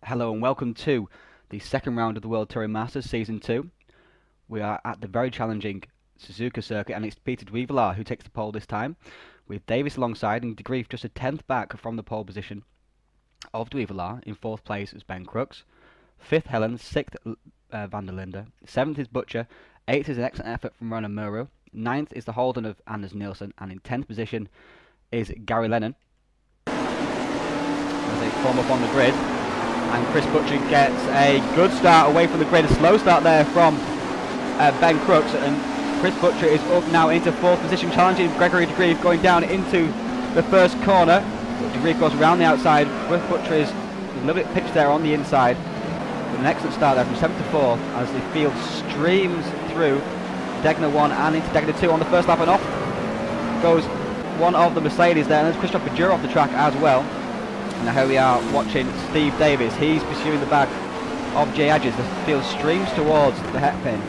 Hello and welcome to the second round of the World Touring Masters Season 2. We are at the very challenging Suzuka circuit, and it's Peter Dweevelar who takes the pole this time, with Davis alongside and De Grief just a 10th back from the pole position of Dweevelar. In 4th place is Ben Crooks, 5th Helen, 6th Van der Linde, 7th is Butcher, 8th is an excellent effort from Ronan Muro, 9th is the Holden of Anders Nielsen, and in 10th position is Gary Lennon. As they form up on the grid, and Chris Butcher gets a good start away from the grid. A slow start there from Ben Crooks, and Chris Butcher is up now into 4th position, challenging Gregory De Grief, going down into the first corner. De Grief goes around the outside. Chris Butcher is a little bit pitched there on the inside. But an excellent start there from 7th to 4th as the field streams through Degner 1 and into Degner 2 on the first lap, and off goes one of the Mercedes there, and there's Christophe Badura off the track as well. Now here we are watching Steve Davis. He's pursuing the back of Jay Adges. The field streams towards the hairpin.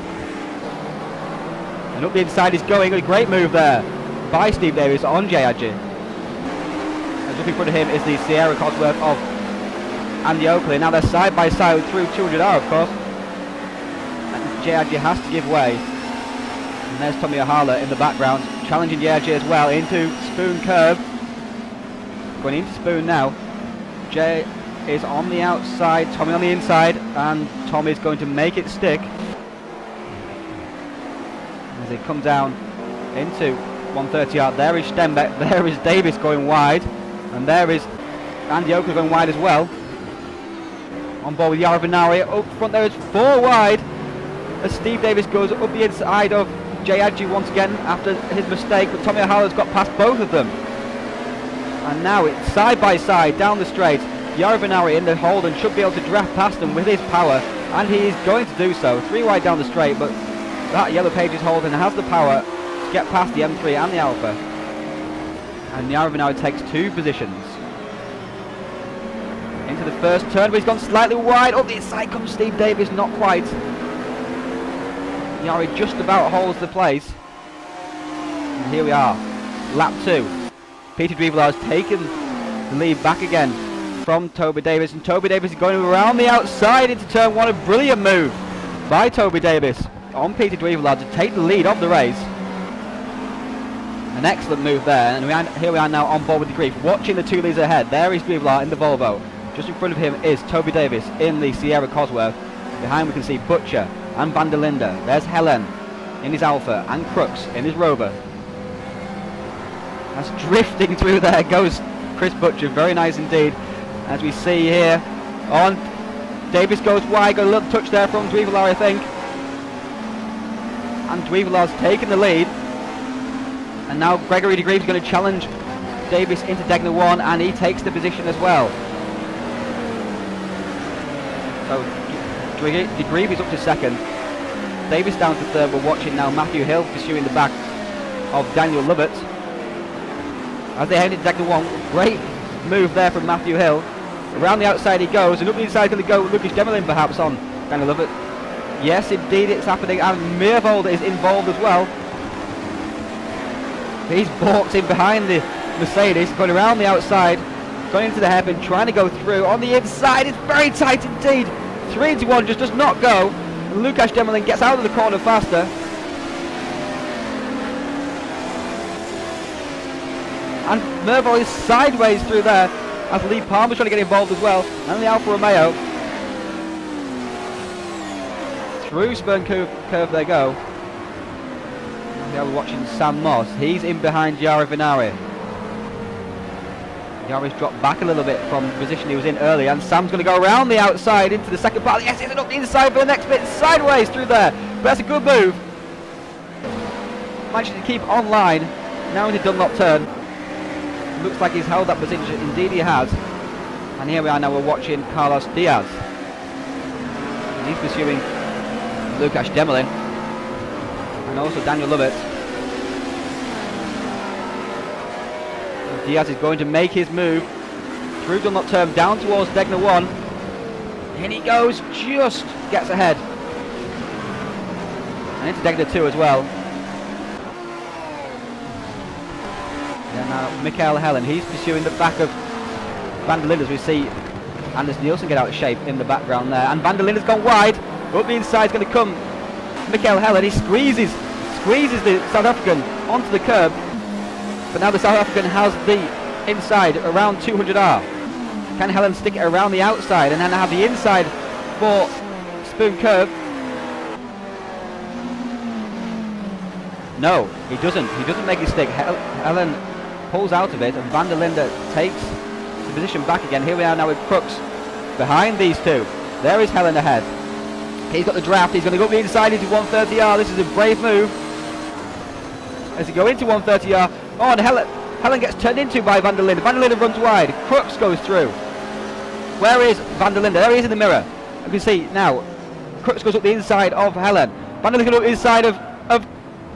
And up the inside is going. A great move there by Steve Davis on Jay Adges. And just in front of him is the Sierra Cosworth of Andy Oakley. Now they're side by side through 200R, of course. And Jay Adges has to give way. And there's Tommy Ohala in the background, challenging Jay Adges as well into Spoon Curve. Going into Spoon now. Jay is on the outside, Tommy on the inside, and Tom is going to make it stick as he comes down into 130R. There is Stenbeck, there is Davis going wide, and there is Andy Oakley going wide as well. On board with Jari Vinnari. Up front there is 4 wide as Steve Davis goes up the inside of Jay Adji once again after his mistake, but Tommy O'Hara's got past both of them. And now it's side by side down the straight. Jari Vinnari in the hold and should be able to draft past them with his power, and he is going to do so. 3 wide down the straight, but that Yellow Pages Holden has the power to get past the M3 and the Alpha. And Jari Vinnari takes 2 positions. Into the first turn, but he's gone slightly wide. Up the inside comes Steve Davis, not quite. Jari just about holds the place. And here we are, lap 2. Peter Dweevelar has taken the lead back again from Toby Davis, and Toby Davis is going around the outside into turn 1. A brilliant move by Toby Davis on Peter Dweevelar to take the lead of the race. An excellent move there, and here we are now on board with De Grief, watching the 2 leads ahead. There is Dweevelar in the Volvo. Just in front of him is Toby Davis in the Sierra Cosworth. Behind we can see Butcher and Van der Linde. There's Helen in his Alpha and Crooks in his Rover. As drifting through there goes Chris Butcher, very nice indeed. As we see here on, Davis goes wide, got a little touch there from Dweevelar, I think. And Dweevelar's taken the lead. And now Gregory De Grief is going to challenge Davis into Degner 1, and he takes the position as well. So De Grief is up to 2nd. Davis down to 3rd. We're watching now Matthew Hill pursuing the back of Daniel Lovett. As they head into Degner 1, great move there from Matthew Hill. Around the outside he goes, and up the inside is going to go Lucas Demelin perhaps on Daniel Lovett. Yes, indeed it's happening, and Meervold is involved as well. He's balked in behind the Mercedes, going around the outside, going into the hairpin, trying to go through. On the inside, it's very tight indeed. 3-1 just does not go. And Lucas Demelin gets out of the corner faster. And Mervo is sideways through there as Lee Palmer's trying to get involved as well. And the Alfa Romeo. Through Spurn curve they go. Now we're watching Sam Moss. He's in behind Jari Vinnari. Jari's dropped back a little bit from the position he was in earlier, and Sam's going to go around the outside into the second part. Yes, he's up the inside for the next bit, sideways through there. But that's a good move. Managed to keep online. Now into Dunlop turn. Looks like he's held that position. Indeed he has. And here we are now, we're watching Carlos Diaz. And he's pursuing Lucas Demelin. And also Daniel Lovett. And Diaz is going to make his move through Dunlop turn down towards Degner 1. And he goes, just gets ahead. And into Degner 2 as well. And now Michael Helen, he's pursuing the back of Van der Linde as we see Anders Nielsen get out of shape in the background there. And Van der Linde's gone wide. Up the inside is going to come Mikael Hellen. He squeezes the South African onto the curb. But now the South African has the inside around 200R. Can Hellen stick it around the outside and then have the inside for Spoon Curve? No, he doesn't. He doesn't make it stick. Hellen pulls out of it, and Van der Linde takes the position back again. Here we are now with Crooks behind these two. There is Hellen ahead. He's got the draft. He's going to go up the inside into 130R. This is a brave move. As he go into 130R. Oh, and Hellen gets turned into by Van der Linde. Van der Linde runs wide. Crooks goes through. Where is Van der Linde? There he is in the mirror. You can see now. Crooks goes up the inside of Hellen. Van der Linde goes up the inside of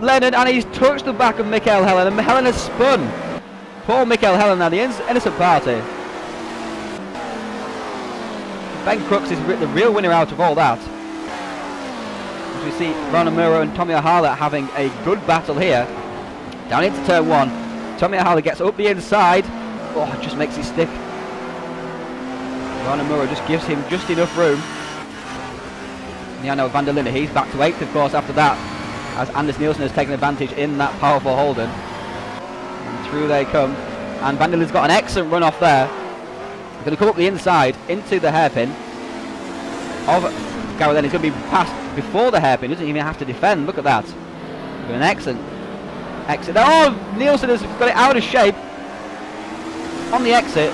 Lennon, and he's touched the back of Mikael Hellen, and Hellen has spun. Poor Mikael Hellen now, the innocent party. Ben Crooks is the real winner out of all that. As we see Ron Amuro and Tommy Ahala having a good battle here. Down into turn one. Tommy Ahala gets up the inside. Oh, just makes it stick. Ron Amuro just gives him just enough room. Yeah, no, Van der Linde, he's back to 8th, of course, after that, as Anders Nielsen has taken advantage in that powerful Holden. And through they come. And Van der Linde's got an excellent run off there. He's going to come up the inside into the hairpin of Gary Lennon. He's going to be passed before the hairpin. He doesn't even have to defend. Look at that. An excellent exit. Oh, Nielsen has got it out of shape on the exit.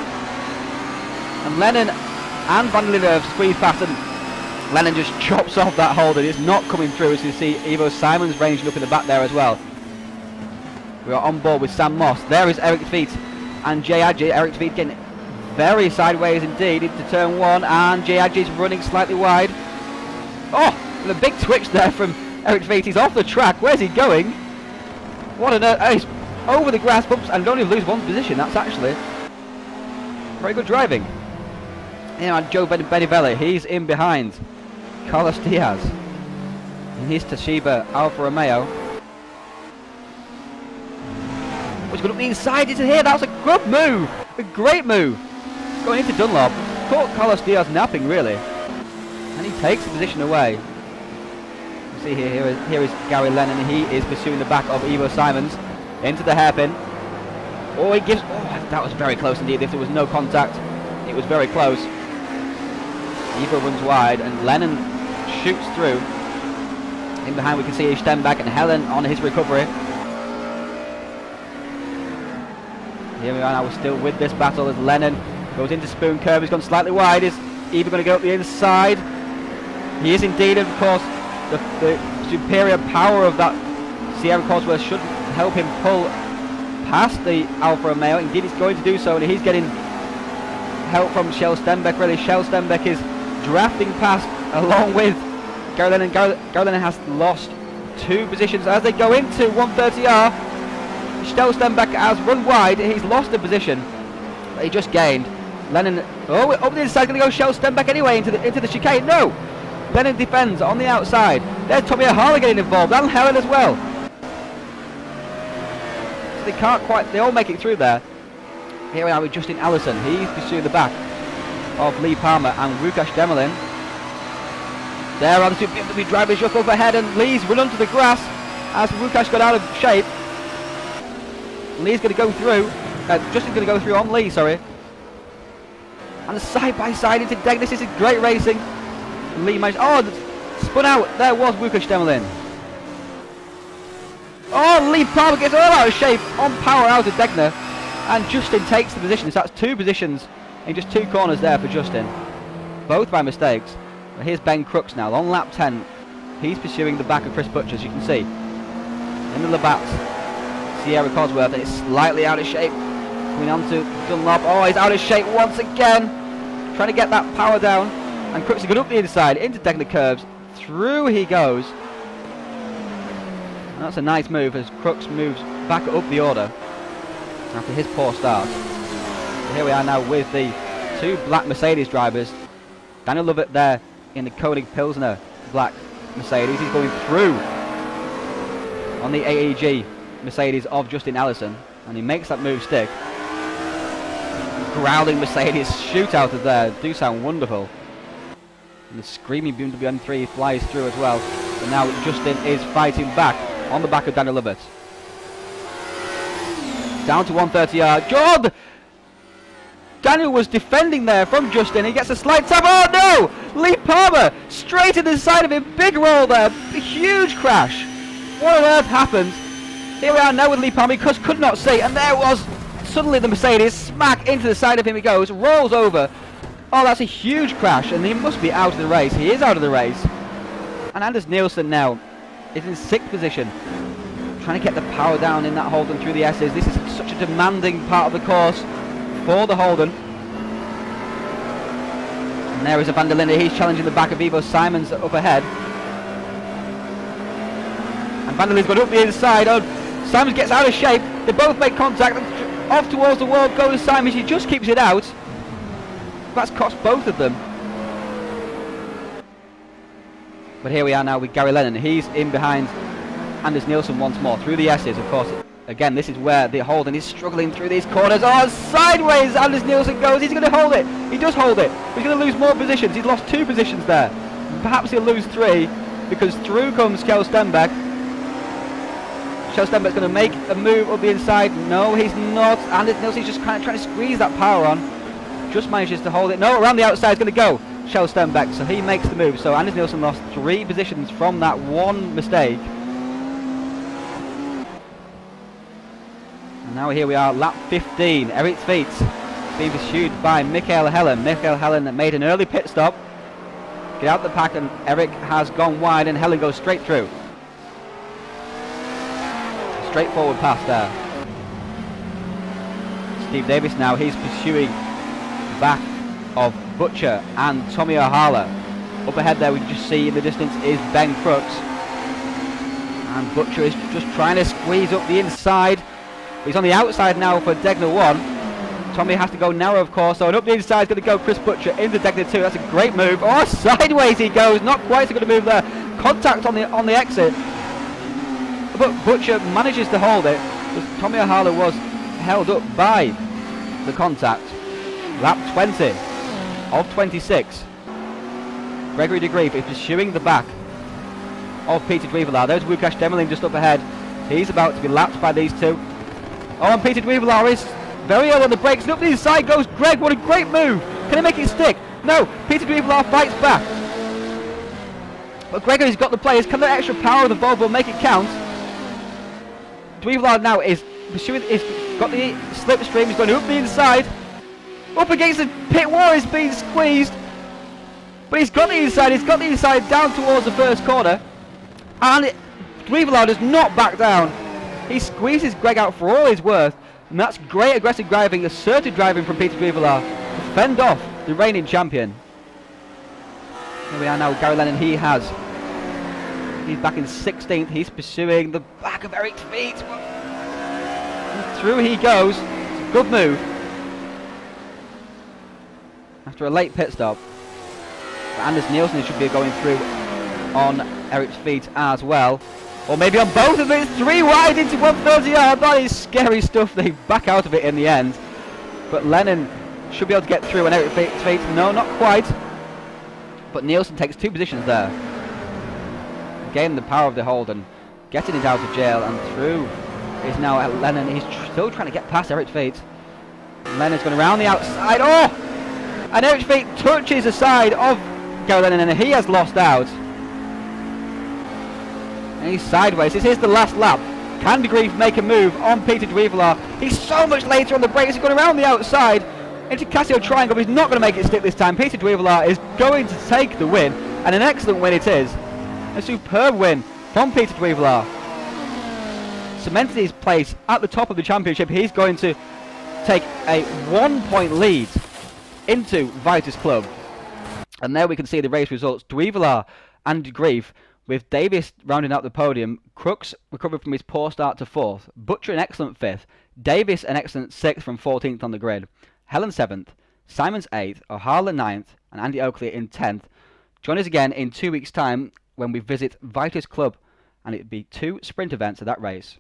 And Lennon and Van der Linde have squeezed past, and Lennon just chops off that Holden. It's not coming through, as you see Ivo Simons ranging up in the back there as well. We are on board with Sam Moss. There is Eric Tveit and Jay Adji. Eric Tveit getting very sideways indeed into turn one, and Jay Adji's running slightly wide. Oh, the big twitch there from Eric Tveit. He's off the track. Where's he going? What on earth? Oh, he's over the grass bumps and don't even lose one position. That's actually very good driving. And Joe Benivelle, he's in behind Carlos Diaz in his Toshiba Alfa Romeo. He's going up the inside into here. That was a good move, a great move. Going into Dunlop, caught Carlos Diaz napping really, and he takes the position away. You see here is Gary Lennon. He is pursuing the back of Ivo Simons into the hairpin. Oh, he gives. Oh, that was very close indeed. If there was no contact, it was very close. Ivo runs wide, and Lennon shoots through. In behind we can see Stenbeck and Hellen on his recovery. Here we are now, we're still with this battle as Lennon goes into Spoon Curve. He's gone slightly wide. Is Ivo going to go up the inside? He is indeed, of course. The superior power of that Sierra Cosworth should help him pull past the Alfa Romeo. Indeed, he's going to do so, and he's getting help from Shell Stenbeck. Really, Shell Stenbeck is drafting past along with Gary Lennon. Gary Lennon has lost 2 positions as they go into 130R. Shell Stenbeck has run wide. He's lost the position, but he just gained. Lennon, oh, up the inside, going to go Shell Stenbeck anyway into the chicane. No, Lennon defends on the outside. There's Tommy Ahala getting involved, and Helen as well. So they can't quite. They all make it through there. Here we are with Justin Allison. He's pursuing the back of Lee Palmer and Łukasz Demelin. There are the two BMW drivers just overhead, and Lee's run onto the grass as Łukasz got out of shape. Lee's going to go through. Justin's going to go through on Lee, sorry. And side by side into Deg. This is great racing. Lee managed. Oh, spun out. There was Łukasz Demelin. Oh, Lee Palmer gets all out of shape on power out of Degner. And Justin takes the position. So that's 2 positions in just 2 corners there for Justin. Both by mistakes. But here's Ben Crooks now on lap 10. He's pursuing the back of Chris Butcher, as you can see. In the Labatt, Sierra Cosworth, and it's slightly out of shape. Coming on to Dunlop. Oh, he's out of shape once again. Trying to get that power down. And Crooks is going up the inside into Degner curves. Through he goes. And that's a nice move as Crooks moves back up the order after his poor start. So here we are now with the 2 black Mercedes drivers. Daniel Lovett there in the Koenig Pilsner black Mercedes. He's going through on the AEG Mercedes of Justin Allison, and he makes that move stick. growling Mercedes shoot out of there. Do sound wonderful. And the screaming BMW M3 flies through as well. And now Justin is fighting back on the back of Daniel Lovett. Down to 130 John! Daniel was defending there from Justin. He gets a slight tap. Oh no! Lee Palmer straight to the side of him. Big roll there. Huge crash. What on earth happened? Here we are now with Lee Palmer. He could not see. And there was suddenly the Mercedes. Smack into the side of him he goes. Rolls over. Oh, that's a huge crash. And he must be out of the race. He is out of the race. And Anders Nielsen now is in 6th position. Trying to get the power down in that Holden through the S's. This is such a demanding part of the course for the Holden. And there is a Van der Linde. He's challenging the back of Ivo Simons up ahead. And Van der Linde's gone up the inside. Oh, Simons gets out of shape. They both make contact. And off towards the wall goes Simons. He just keeps it out. That's cost both of them. But here we are now with Gary Lennon. He's in behind Anders Nielsen once more through the S's, of course. Again, this is where the Holden is struggling through these corners. Oh, sideways Anders Nielsen goes. He's going to hold it. He does hold it. He's going to lose more positions. He's lost 2 positions there. Perhaps he'll lose 3 because through comes Kjell Stenbeck. Kjell Stenbeck's going to make a move up the inside. No, he's not. Anders Nielsen's just kind of trying to squeeze that power on. Just manages to hold it. No, around the outside is going to go Kjell Stenbeck. So he makes the move. So Anders Nielsen lost 3 positions from that one mistake. And now here we are, lap 15. Eric Tveit being pursued by Michael Hellen. Michael Hellen made an early pit stop. Get out the pack, and Eric has gone wide, and Hellen goes straight through. Straightforward pass there. Steve Davis now, he's pursuing the back of Butcher and Tommy Ohala. Up ahead there, we can just see in the distance is Ben Crooks. And Butcher is just trying to squeeze up the inside. He's on the outside now for Degner 1. Tommy has to go narrow, of course, so and up the inside is going to go Chris Butcher into Degner 2. That's a great move. Oh, sideways he goes. Not quite so good a move there. Contact on the exit. But Butcher manages to hold it, because Tommy Ohala was held up by the contact. Lap 20 of 26. Gregory de Grief is pursuing the back of Peter Dweevelaar. There's Łukasz Demelin just up ahead. He's about to be lapped by these two. Oh, and Peter Dweevelaar is very early on the brakes. And up the inside goes Greg. What a great move. Can he make it stick? No. Peter Dweevelaar fights back. But Gregory's got the players. Can the extra power of the Volvo make it count? Dweevelaar now is pursuing. He's got the slipstream. He's going up the inside. Up against the pit wall. He's being squeezed. But he's got the inside. He's got the inside down towards the first corner. And Dweevelaar does not back down. He squeezes Greg out for all he's worth, and that's great aggressive driving, assertive driving from Peter Dweevelaar to fend off the reigning champion. Here we are now with Gary Lennon. He's back in 16th. He's pursuing the back of Eric Tveit. And through he goes. It's a good move. After a late pit stop. But Anders Nielsen should be going through on Eric Tveit as well. Or maybe on both of them. It's 3 wide into 130 yard. That is scary stuff. They back out of it in the end. But Lennon should be able to get through, and Eric Tveit, no, not quite. But Nielsen takes 2 positions there. Again, the power of the Holden. Getting it out of jail, and through is now Lennon. He's still trying to get past Eric Tveit. Lennon's going around the outside. Oh! And Eric Tveit touches the side of Gary Lennon, and he has lost out. And he's sideways. This is the last lap. Can de Grief make a move on Peter Dweevelaar? He's so much later on the brakes. He's gone around the outside into Casio Triangle. He's not going to make it stick this time. Peter Dweevelaar is going to take the win, and an excellent win it is. A superb win from Peter Dweevelaar. Cemented his place at the top of the championship. He's going to take a 1-point lead into Vitus Club. And there we can see the race results. Dweevelaar and de Grief, with Davis rounding out the podium. Crooks recovered from his poor start to 4th. Butcher an excellent 5th. Davis an excellent 6th from 14th on the grid. Helen 7th. Simons 8th. Ohala 9th. And Andy Oakley in 10th. Join us again in 2 weeks' time when we visit Vitus Club. And it'll be 2 sprint events of that race.